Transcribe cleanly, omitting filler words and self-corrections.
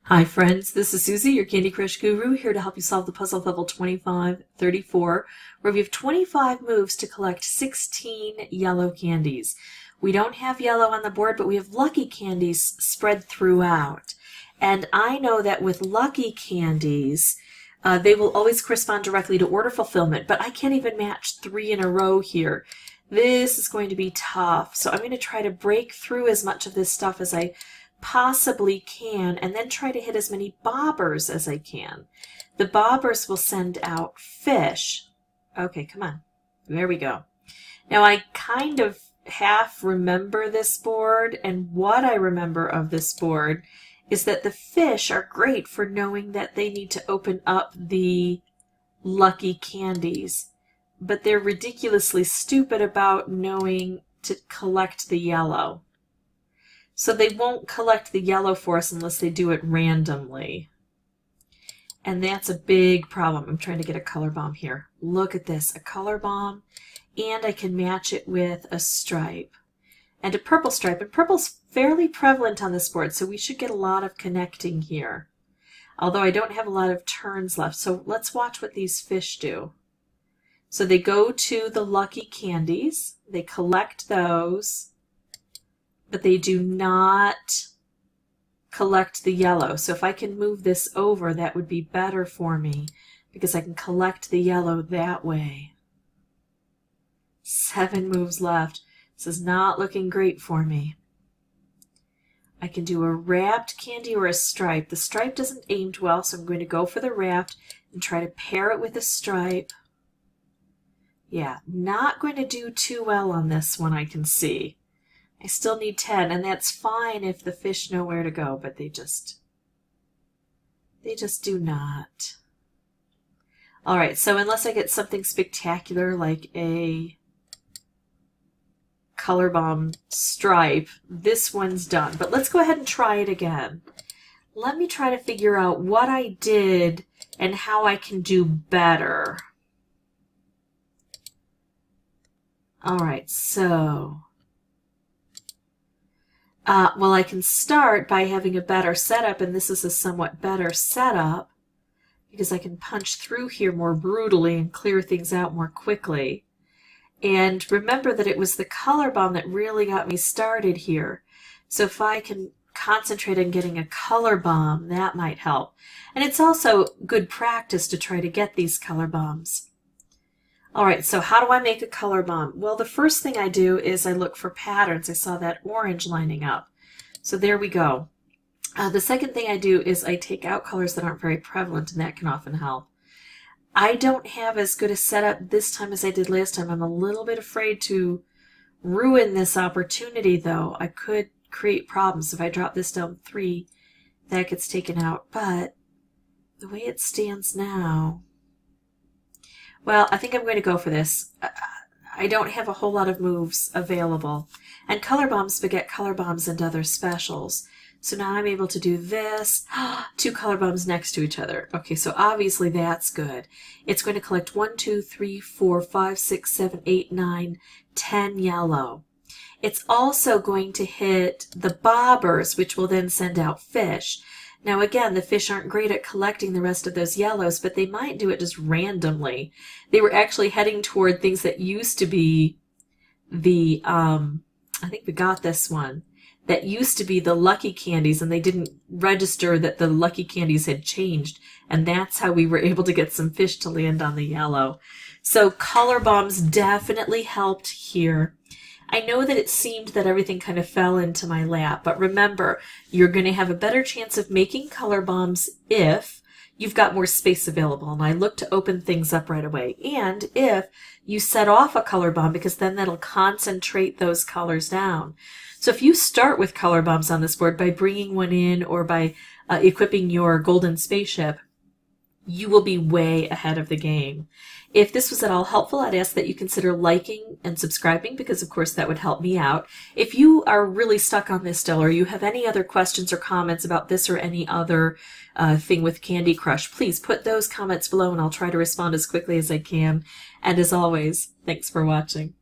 Hi friends, this is Susie, your Candy Crush Guru, here to help you solve the puzzle of level 2534, where we have 25 moves to collect 16 yellow candies. We don't have yellow on the board, but we have lucky candies spread throughout. And I know that with lucky candies, they will always correspond directly to order fulfillment, but I can't even match 3 in a row here. This is going to be tough, so I'm going to try to break through as much of this stuff as I possibly can, and then try to hit as many bobbers as I can. The bobbers will send out fish. Okay, come on. There we go. Now I kind of half remember this board, and what I remember of this board is that the fish are great for knowing that they need to open up the lucky candies, but they're ridiculously stupid about knowing to collect the yellow. So they won't collect the yellow for us unless they do it randomly. And that's a big problem. I'm trying to get a color bomb here. Look at this, a color bomb, and I can match it with a stripe and a purple stripe. And purple's fairly prevalent on this board, so we should get a lot of connecting here. Although I don't have a lot of turns left, so let's watch what these fish do. So they go to the lucky candies, they collect those, but they do not collect the yellow. So if I can move this over, that would be better for me because I can collect the yellow that way. 7 moves left. This is not looking great for me. I can do a wrapped candy or a stripe. The stripe doesn't aim well, so I'm going to go for the wrapped and try to pair it with a stripe. Yeah, not going to do too well on this one, I can see. I still need 10, and that's fine if the fish know where to go, but they just do not. All right, so unless I get something spectacular like a color bomb stripe, this one's done. But let's go ahead and try it again. Let me try to figure out what I did and how I can do better. All right, so well, I can start by having a better setup, and this is a somewhat better setup because I can punch through here more brutally and clear things out more quickly. And remember that it was the color bomb that really got me started here. So if I can concentrate on getting a color bomb, that might help. And it's also good practice to try to get these color bombs. All right, so how do I make a color bomb? Well, the first thing I do is I look for patterns. I saw that orange lining up. So there we go. The second thing I do is I take out colors that aren't very prevalent, and that can often help. I don't have as good a setup this time as I did last time. I'm a little bit afraid to ruin this opportunity, though. I could create problems. If I drop this down 3, that gets taken out. But the way it stands now, well, I think I'm going to go for this. I don't have a whole lot of moves available. And color bombs beget color bombs and other specials. So now I'm able to do this. 2 color bombs next to each other. Okay, so obviously that's good. It's going to collect 1, 2, 3, 4, 5, 6, 7, 8, 9, 10 yellow. It's also going to hit the bobbers, which will then send out fish. Now again, the fish aren't great at collecting the rest of those yellows, but they might do it just randomly. They were actually heading toward things that used to be the, I think we got this one, that used to be the lucky candies, and they didn't register that the lucky candies had changed, and that's how we were able to get some fish to land on the yellow. So color bombs definitely helped here. I know that it seemed that everything kind of fell into my lap, but remember, you're going to have a better chance of making color bombs if you've got more space available, and I look to open things up right away, and if you set off a color bomb, because then that'll concentrate those colors down. So if you start with color bombs on this board by bringing one in or by equipping your golden spaceship, you will be way ahead of the game. If this was at all helpful, I'd ask that you consider liking and subscribing because, of course, that would help me out. If you are really stuck on this still or you have any other questions or comments about this or any other thing with Candy Crush, please put those comments below and I'll try to respond as quickly as I can. And as always, thanks for watching.